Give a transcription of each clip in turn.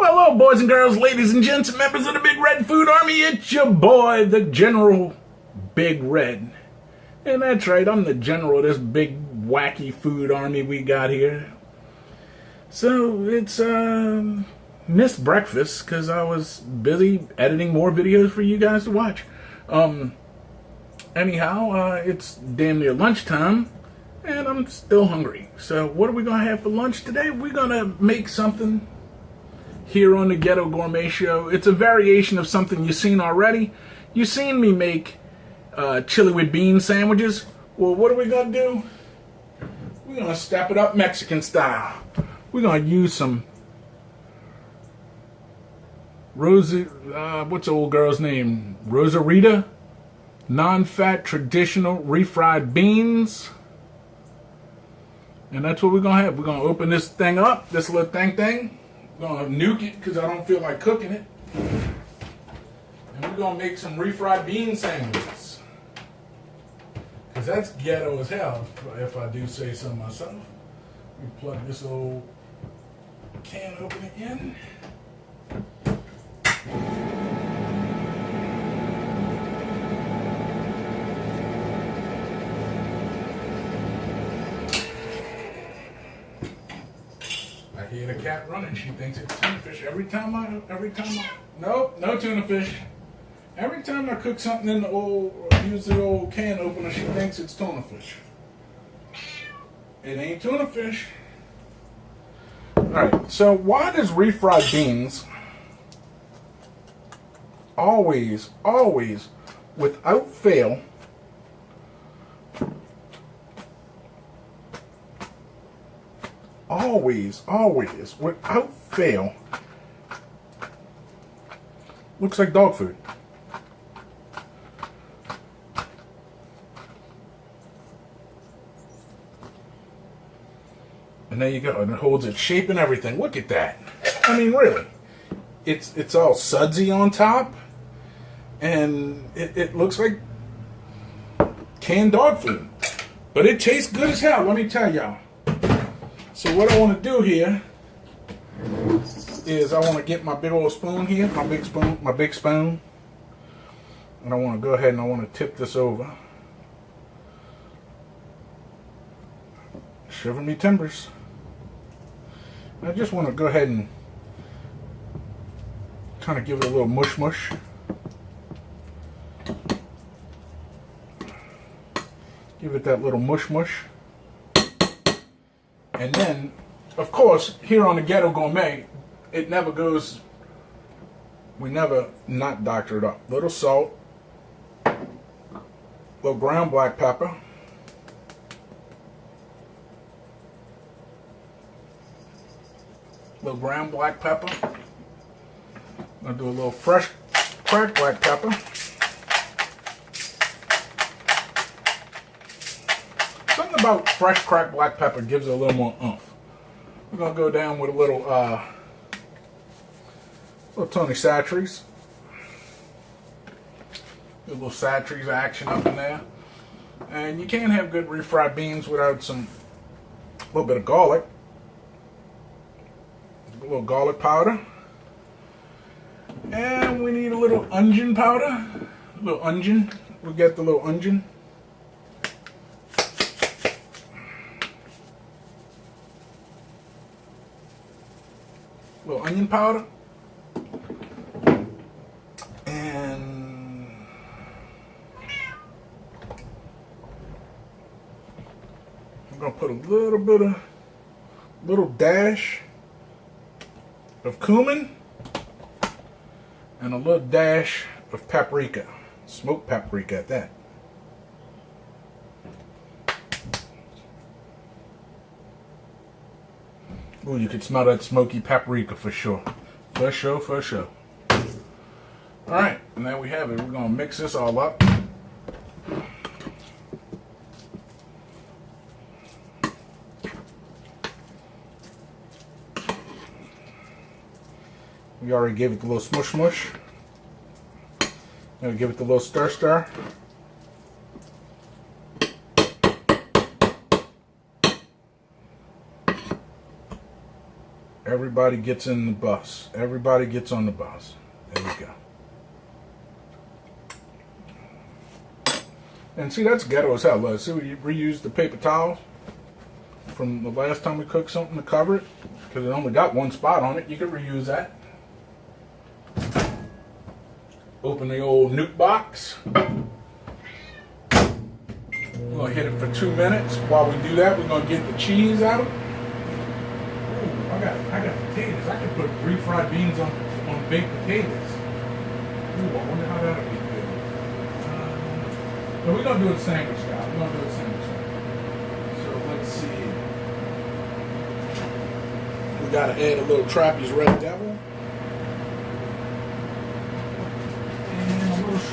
Hello, boys and girls, ladies and gents, and members of the Big Red Food Army. It's your boy, the General Big Red. And that's right, I'm the general of this big, wacky food army we got here. So, it's, missed breakfast, because I was busy editing more videos for you guys to watch. Anyhow, it's damn near lunchtime, and I'm still hungry. So, what are we going to have for lunch today? We're going to make something here on the Ghetto Gourmet Show. It's a variation of something you've seen already. You've seen me make chili with bean sandwiches. Well, what are we going to do? We're going to step it up Mexican style. We're going to use some what's the old girl's name? Rosarita? Non-fat, traditional, refried beans. And that's what we're going to have. We're going to open this thing up, this little thing. We're going to nuke it because I don't feel like cooking it. And we're going to make some refried bean sandwiches. Because that's ghetto as hell, if I do say so myself. We plug this old can opener in. I hear the cat running. She thinks it's tuna fish. Every time I, nope, no tuna fish. Every time I cook something in the use the old can opener, she thinks it's tuna fish. It ain't tuna fish. Alright, so why does refried beans always, without fail, without fail, looks like dog food? And there you go, and it holds its shape and everything. Look at that. I mean, really. It's all sudsy on top, and it looks like canned dog food. But it tastes good as hell, let me tell y'all. So what I want to do here is I want to get my big old spoon here, my big spoon, and I want to go ahead and I want to tip this over. Shiver me timbers. I just want to go ahead and kind of give it a little mush. Give it that little mush. And then, of course, here on the Ghetto Gourmet, it never goes, we never not doctor it up. Little salt, little ground black pepper, I'm gonna do a little fresh cracked black pepper. Something about fresh cracked black pepper gives it a little more oomph. We're gonna go down with a little Tony Chachere's. A little Chachere's action up in there. And you can't have good refried beans without a little bit of garlic. A little garlic powder. And we need a little onion powder. A little onion. We'll get the little onion. Little onion powder. And gonna put a little dash of cumin and a little dash of paprika, smoked paprika at that. Oh, you can smell that smoky paprika for sure. For sure. Alright, and there we have it. We're going to mix this all up. We already gave it the little smush. Now we give it the little stir. Everybody gets in the bus. Everybody gets on the bus. There we go. And see, that's ghetto as hell. Let's see, we reused the paper towels from the last time we cooked something to cover it, because it only got one spot on it. You could reuse that. Open the old nuke box. We're going to hit it for 2 minutes. While we do that, we're going to get the cheese out. Ooh, I got potatoes. I can put refried beans on baked potatoes. Ooh, I wonder how that'll be good. But we're going to do it sandwich style. We're going to do it sandwich style. So let's see. We got to add a little Trappy's Red Devil.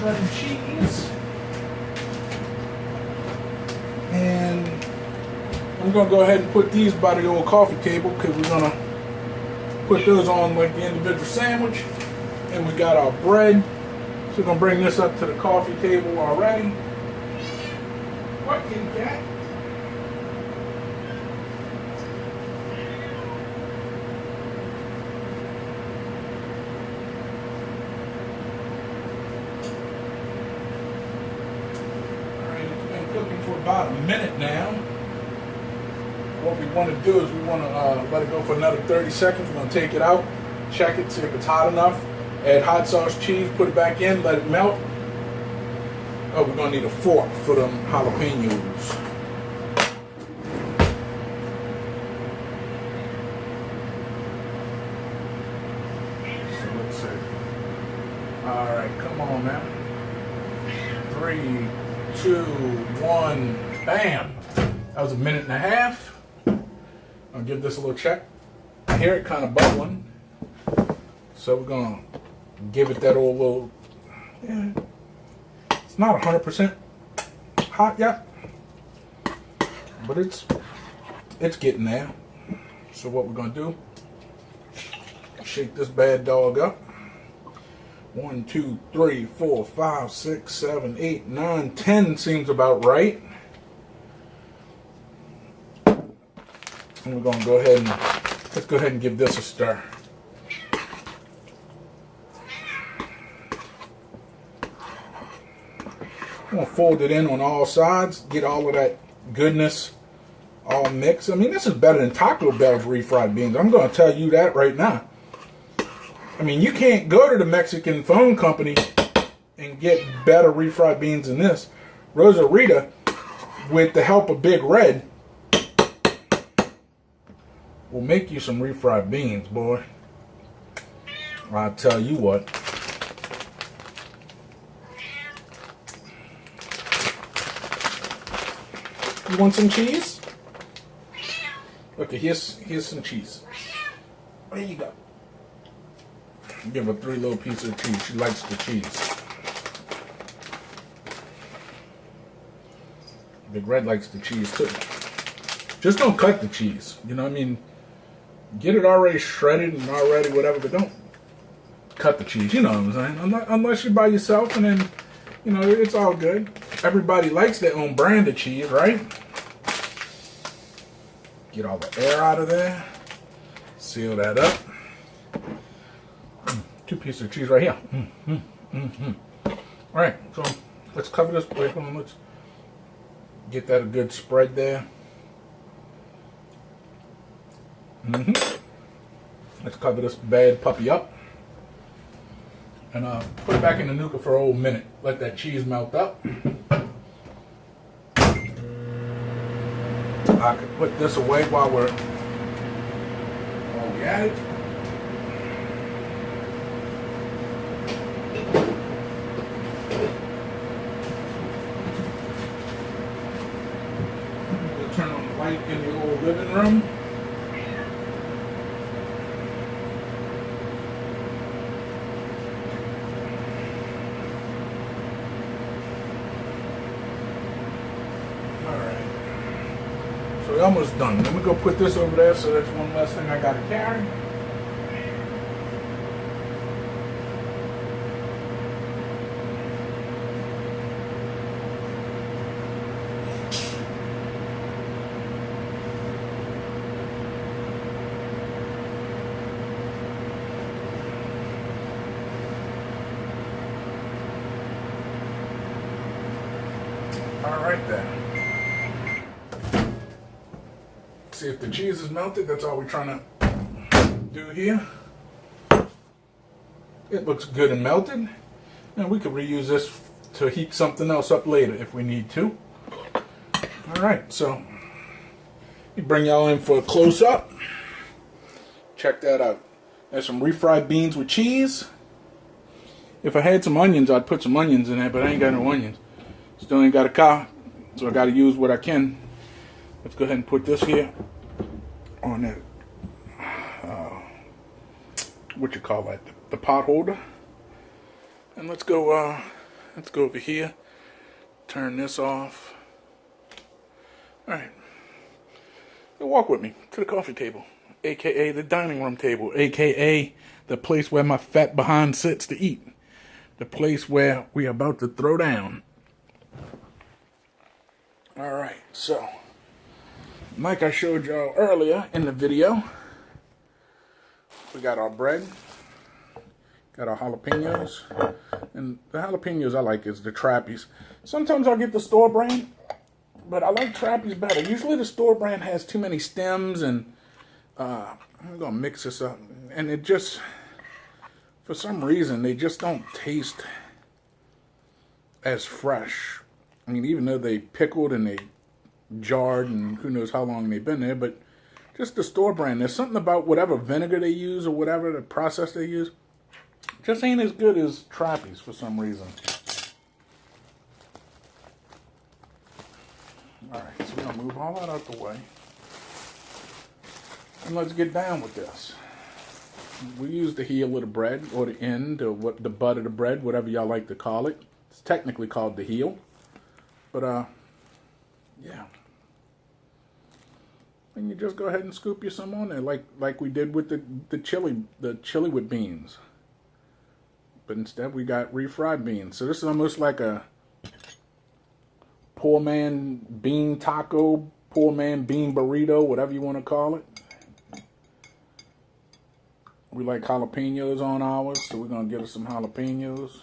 Shredded cheese, and I'm going to go ahead and put these by the old coffee table because we're going to put those on like the individual sandwich. And we got our bread, so we're going to bring this up to the coffee table already. What kitty cat? Cooking for about a minute now. What we want to do is we want to let it go for another 30 seconds. We're going to take it out, check it, see if it's hot enough, add hot sauce, cheese, put it back in, let it melt. Oh, we're going to need a fork for them jalapenos. So let's see. Alright, come on now. 3, 2, 1, bam! That was a minute and a half. I'll give this a little check. I hear it kind of bubbling. So we're going to give it that old little... Yeah, it's not 100% hot yet. But it's getting there. So what we're going to do, shake this bad dog up. 1, 2, 3, 4, 5, 6, 7, 8, 9, 10 seems about right. And we're going to go ahead and let's go ahead and give this a stir. I'm going to fold it in on all sides, get all of that goodness all mixed. I mean, this is better than Taco Bell's refried beans. I'm going to tell you that right now. I mean, you can't go to the Mexican phone company and get better refried beans than this. Rosarita, with the help of Big Red, will make you some refried beans, boy. I'll tell you what. You want some cheese? Okay, here's some cheese. There you go. Give her 3 little pieces of cheese. She likes the cheese. Big Red likes the cheese too. Just don't cut the cheese. You know what I mean? Get it already shredded and already whatever, but don't cut the cheese. You know what I'm saying? Unless you're by yourself, and then, you know, it's all good. Everybody likes their own brand of cheese, right? Get all the air out of there. Seal that up. 2 pieces of cheese right here. All right, so let's cover this. Wait, hold on, let's get that a good spread there. Let's cover this bad puppy up. And put it back in the nuka for a whole minute. Let that cheese melt up. I could put this away while we at it. We'll turn on the light in the old living room. So we're almost done. Let me go put this over there so that's one less thing I gotta carry. All right then. See if the cheese is melted. That's all we're trying to do here. It looks good and melted. And we could reuse this to heat something else up later if we need to. Alright, so let me bring y'all in for a close-up. Check that out. There's some refried beans with cheese. If I had some onions, I'd put some onions in there, but I ain't got no onions. Still ain't got a car, so I got to use what I can. Let's go ahead and put this here on that, what you call that, the pot holder. And let's go over here, turn this off. All right, so walk with me to the coffee table, aka the dining room table, aka the place where my fat behind sits to eat, the place where we're about to throw down. All right, so like I showed y'all earlier in the video, we got our bread, got our jalapenos, and the jalapenos I like is the Trappies. Sometimes I'll get the store brand, but I like Trappies better. Usually the store brand has too many stems, and I'm gonna mix this up, and it just, for some reason, they just don't taste as fresh. I mean, even though they pickled and they jarred and who knows how long they've been there, but just the store brand, there's something about whatever vinegar they use or whatever the process they use, just ain't as good as Trappies for some reason. Alright, so we're going to move all that out the way, and let's get down with this. We use the heel of the bread, or the end, or what, the butt of the bread, whatever y'all like to call it. It's technically called the heel, but yeah. And you just go ahead and scoop you some on there, like we did with the chili with beans. But instead we got refried beans. So this is almost like a poor man bean taco, poor man bean burrito, whatever you want to call it. We like jalapenos on ours, so we're gonna get us some jalapenos.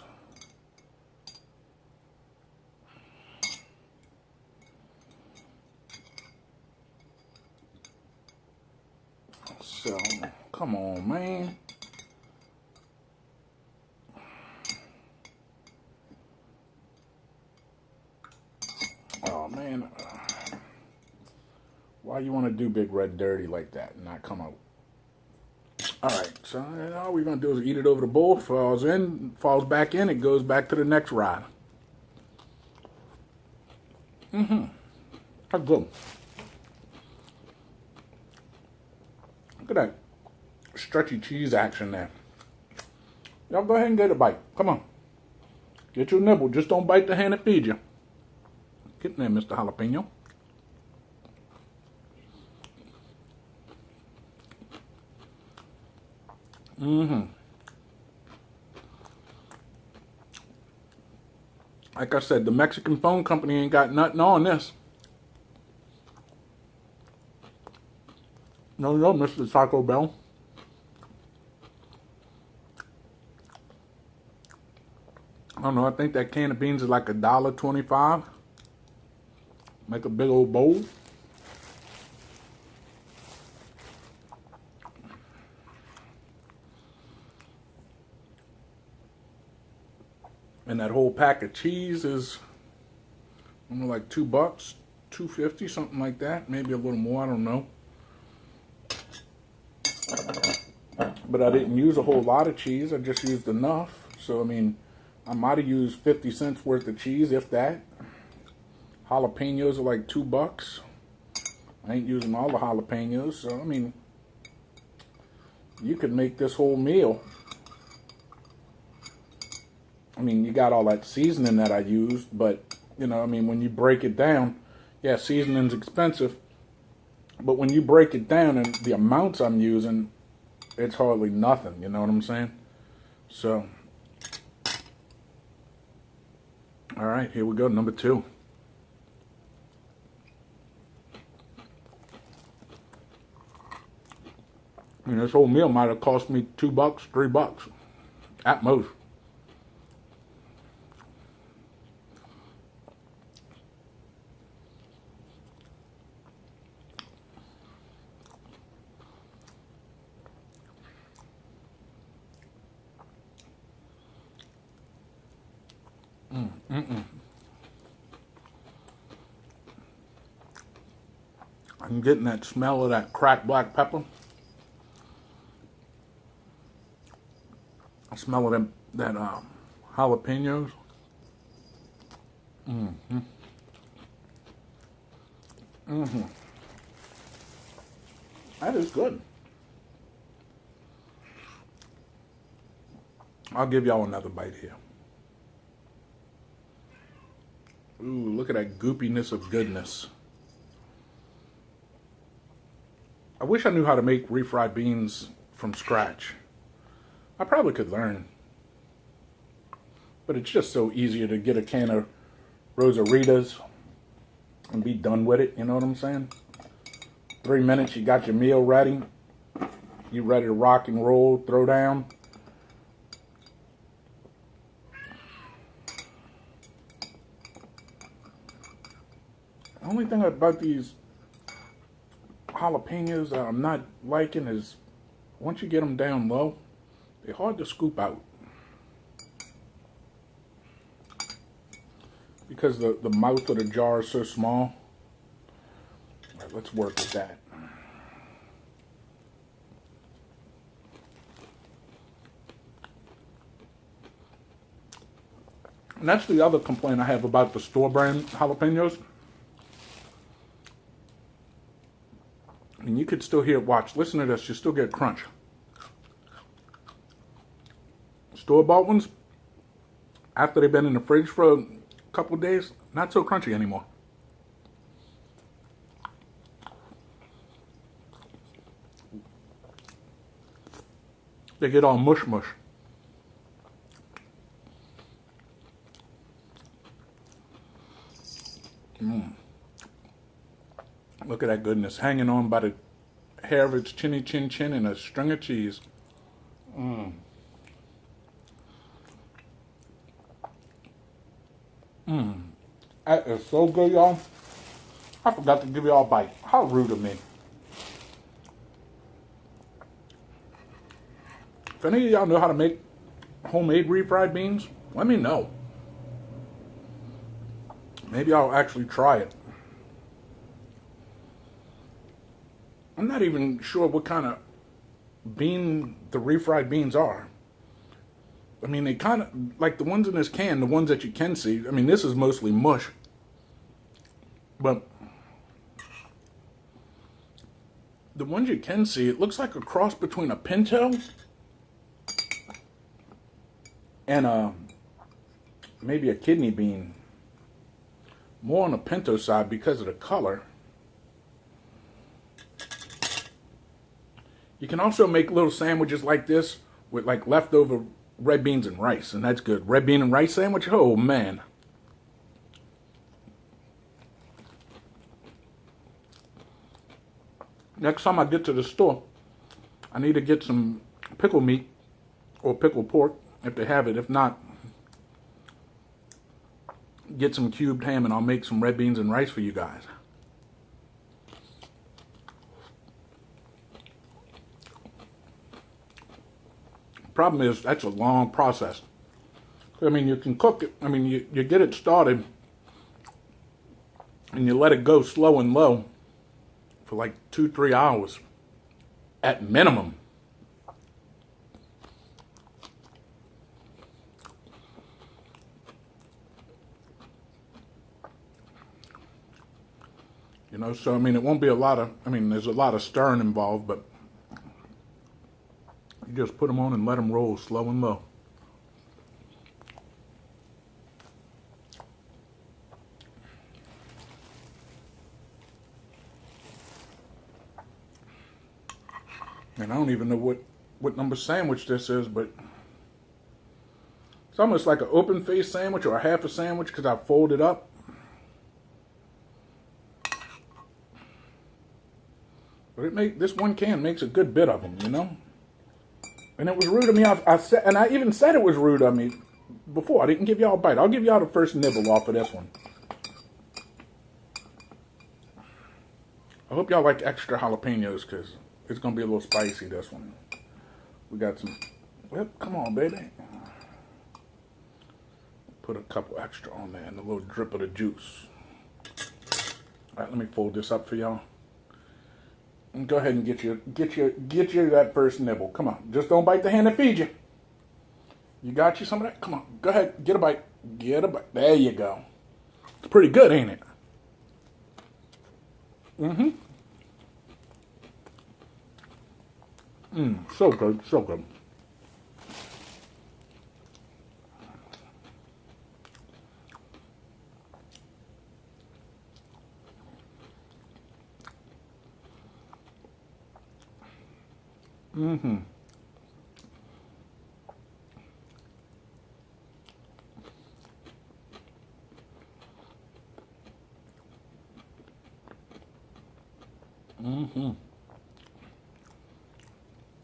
So, come on, man. Oh, man. Why you want to do Big Red dirty like that and not come out? Alright, so all we're going to do is eat it over the bowl. Falls in, falls back in, it goes back to the next rod. That's good. Look at that stretchy cheese action there. Y'all go ahead and get a bite. Come on. Get your nibble. Just don't bite the hand that feeds you. Get in there, Mr. Jalapeno. Like I said, the Mexican phone company ain't got nothing on this. No, Mr. Taco Bell. I don't know, I think that can of beans is like $1.25. Make a big old bowl. And that whole pack of cheese is, I don't know, like $2. $2.50, something like that. Maybe a little more, I don't know. But I didn't use a whole lot of cheese. I just used enough. So, I mean, I might have used 50 cents worth of cheese, if that. Jalapenos are like $2. I ain't using all the jalapenos. So, I mean, you could make this whole meal. I mean, you got all that seasoning that I used. But, you know, I mean, when you break it down, yeah, seasoning's expensive. But when you break it down and the amounts I'm using, it's hardly nothing, you know what I'm saying? So, all right, here we go, number 2. And this whole meal might have cost me $2, $3 at most. I'm getting that smell of that cracked black pepper. I smell of that jalapenos. That is good. I'll give y'all another bite here. Ooh, look at that goopiness of goodness. I wish I knew how to make refried beans from scratch. I probably could learn. But it's just so easier to get a can of Rosaritas and be done with it, you know what I'm saying? 3 minutes, you got your meal ready. You ready to rock and roll, throw down. The only thing about these jalapenos that I'm not liking is once you get them down low, they're hard to scoop out. Because the mouth of the jar is so small. All right, let's work with that. And that's the other complaint I have about the store brand jalapenos. And you could still hear, watch, listen to this, you still get crunch. Store-bought ones, after they've been in the fridge for a couple of days, not so crunchy anymore. They get all mush. Look at that goodness, hanging on by the hair of its chinny chin chin and a string of cheese. That is so good, y'all. I forgot to give y'all a bite. How rude of me. If any of y'all know how to make homemade refried beans, let me know. Maybe I'll actually try it. I'm not even sure what kind of bean the refried beans are. I mean, they kind of, like the ones in this can, the ones that you can see, I mean, this is mostly mush. But the ones you can see, it looks like a cross between a pinto and maybe a kidney bean. More on the pinto side because of the color. You can also make little sandwiches like this with like leftover red beans and rice, and that's good. Red bean and rice sandwich, oh man. Next time I get to the store, I need to get some pickle meat or pickled pork if they have it. If not, get some cubed ham and I'll make some red beans and rice for you guys. Problem is, that's a long process. I mean, you can cook it. I mean, you get it started and you let it go slow and low for like 2-3 hours at minimum. You know, so I mean, it won't be a lot of, I mean, there's a lot of stirring involved, but you just put them on and let them roll slow and low. And I don't even know what number sandwich this is, but it's almost like an open face sandwich or a half a sandwich because I fold it up. But this one can makes a good bit of them, you know. And it was rude of me. I even said it was rude of me before. I didn't give y'all a bite. I'll give y'all the first nibble off of this one. I hope y'all like extra jalapenos because it's gonna be a little spicy. This one. We got some. Well, come on, baby. Put a couple extra on there and a little drip of the juice. All right, let me fold this up for y'all. And go ahead and get you that first nibble. Come on, just don't bite the hand that feeds you. You got you some of that? Come on, go ahead, get a bite. Get a bite. There you go. It's pretty good, ain't it? So good, so good.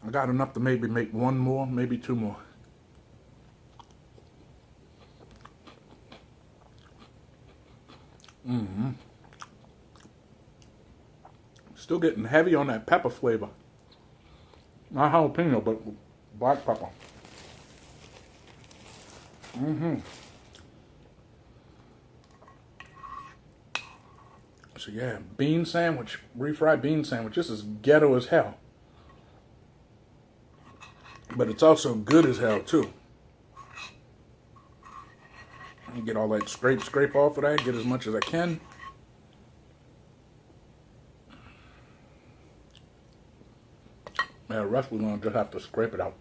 I got enough to maybe make one more, maybe two more. Still getting heavy on that pepper flavor. Not jalapeno, but black pepper. So yeah, bean sandwich, refried bean sandwich. This is ghetto as hell. But it's also good as hell too. You get all that scrape off of that, get as much as I can. Yeah, the rest we're gonna just have to scrape it out.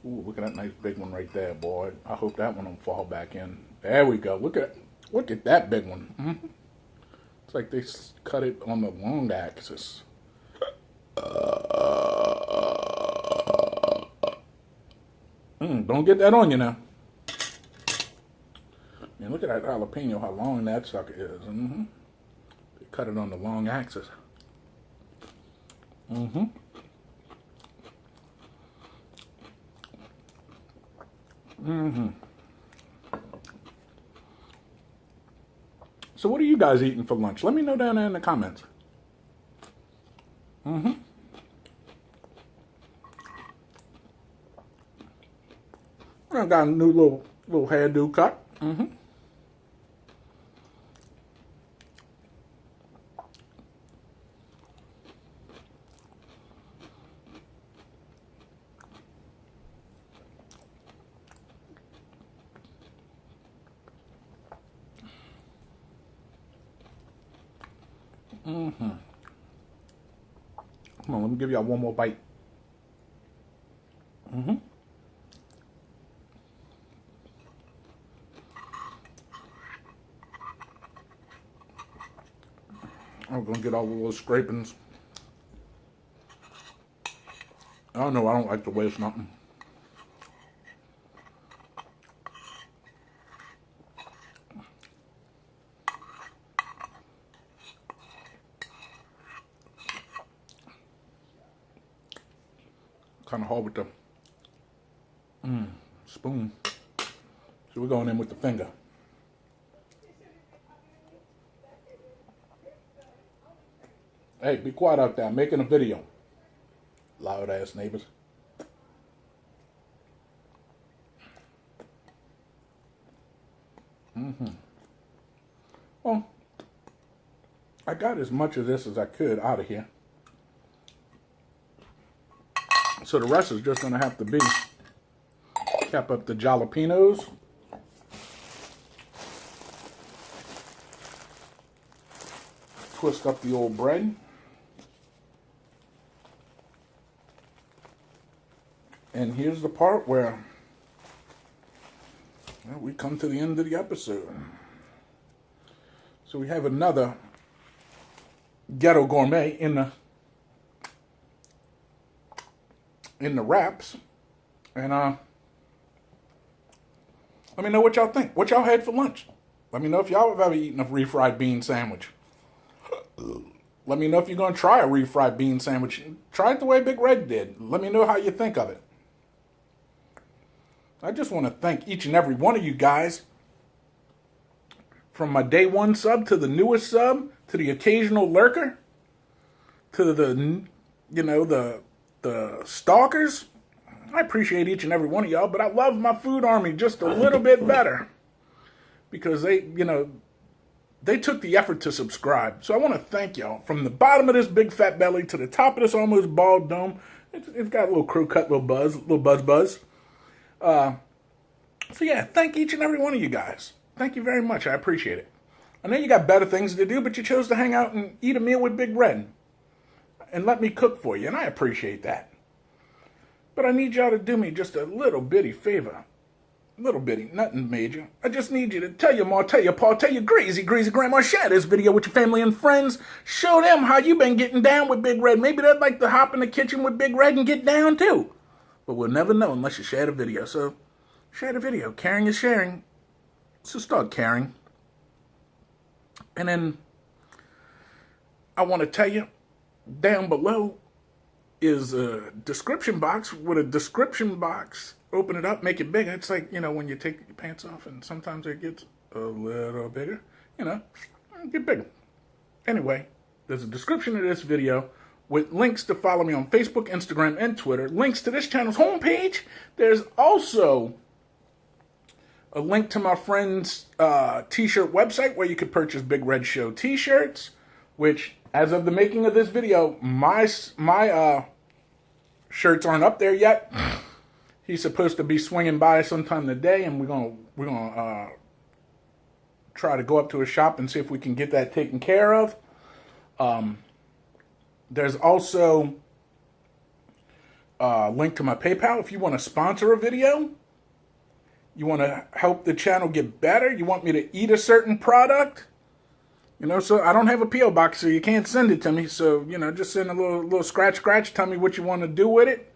Ooh, look at that nice big one right there, boy. I hope that one don't fall back in. There we go. Look at that big one. It's like they cut it on the long axis. Don't get that on you now. Man, look at that jalapeno, how long that sucker is. They cut it on the long axis. So what are you guys eating for lunch? Let me know down there in the comments. I got a new little hairdo cut. Come on, let me give y'all one more bite. I'm gonna get all the little scrapings. I don't know, I don't like to waste nothing. Kind of hard with the spoon. So we're going in with the finger. Hey, be quiet out there. I'm making a video. Loud ass neighbors. Well, I got as much of this as I could out of here. So the rest is just going to have to be cap up the jalapenos. Twist up the old bread. And here's the part where we come to the end of the episode. So we have another Ghetto Gourmet in the wraps. And let me know what y'all think. What y'all had for lunch. Let me know if y'all have ever eaten a refried bean sandwich. Let me know if you're going to try a refried bean sandwich. Try it the way Big Red did. Let me know how you think of it. I just want to thank each and every one of you guys. From my day one sub to the newest sub, to the occasional lurker, to the stalkers. I appreciate each and every one of y'all, but I love my food army just a little bit better. Because they took the effort to subscribe. So I want to thank y'all. From the bottom of this big fat belly to the top of this almost bald dome. It's got a little crew cut, little buzz. So yeah, thank each and every one of you guys. Thank you very much. I appreciate it. I know you got better things to do, but you chose to hang out and eat a meal with Big Red. And let me cook for you, and I appreciate that. But I need y'all to do me just a little bitty favor. Little bitty, nothing major. I just need you to tell your ma, tell your pa, tell your greasy grandma, share this video with your family and friends. Show them how you been getting down with Big Red. Maybe they'd like to hop in the kitchen with Big Red and get down too. But we'll never know unless you share the video. So, share the video. Caring is sharing. So start caring. And then, I want to tell you, down below is a description box. With a description box, open it up, make it bigger. It's like, when you take your pants off and sometimes it gets a little bigger. Get bigger. Anyway, there's a description of this video with links to follow me on Facebook, Instagram, and Twitter. Links to this channel's homepage. There's also a link to my friend's t-shirt website where you could purchase Big Red Show t-shirts, which, as of the making of this video, my shirts aren't up there yet. He's supposed to be swinging by sometime today, and we're gonna try to go up to his shop and see if we can get that taken care of. There's also a link to my PayPal if you want to sponsor a video. You want to help the channel get better. You want me to eat a certain product. So I don't have a P.O. box, so you can't send it to me. So, just send a little scratch. Tell me what you want to do with it,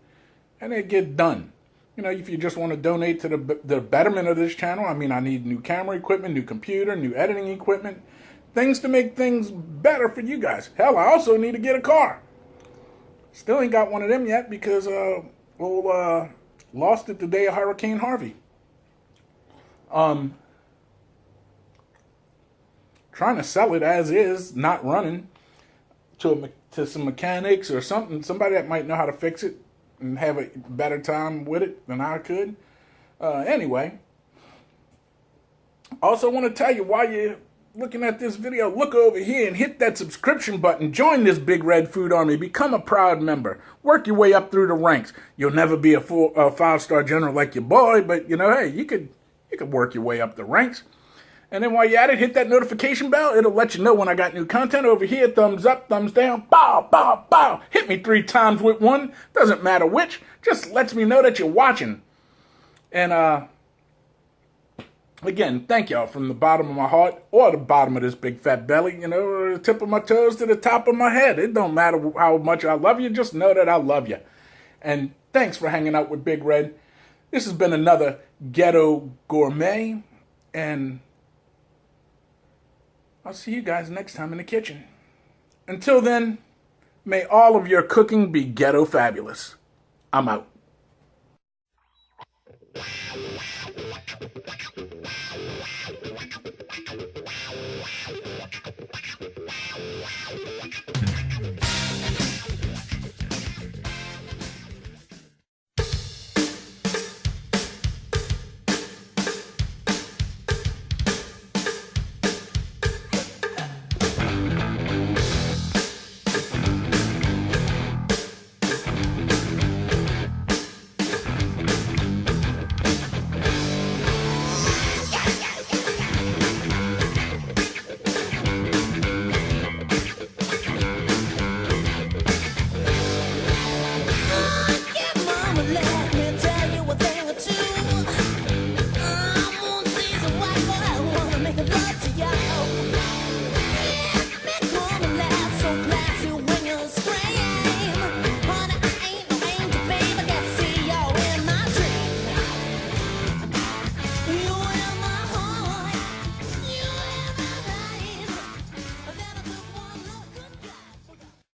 and it get done. If you just want to donate to the betterment of this channel, I need new camera equipment, new computer, new editing equipment, things to make things better for you guys. Hell, I also need to get a car. Still ain't got one of them yet because lost it the day of Hurricane Harvey. Trying to sell it as is, not running, to some mechanics or something, somebody that might know how to fix it and have a better time with it than I could. Anyway, also want to tell you, while you're looking at this video, look over here and hit that subscription button. Join this Big Red Food Army. Become a proud member. Work your way up through the ranks. You'll never be a 5-star general like your boy, but hey, you could work your way up the ranks. And then while you're at it, hit that notification bell. It'll let you know when I got new content over here. Thumbs up, thumbs down, bow, bow, bow. Hit me 3 times with one. Doesn't matter which. Just lets me know that you're watching. And again, thank y'all from the bottom of my heart or the bottom of this big fat belly. The tip of my toes to the top of my head. It don't matter how much I love you. Just know that I love you. And thanks for hanging out with Big Red. This has been another Ghetto Gourmet. And I'll see you guys next time in the kitchen. Until then, may all of your cooking be ghetto fabulous. I'm out.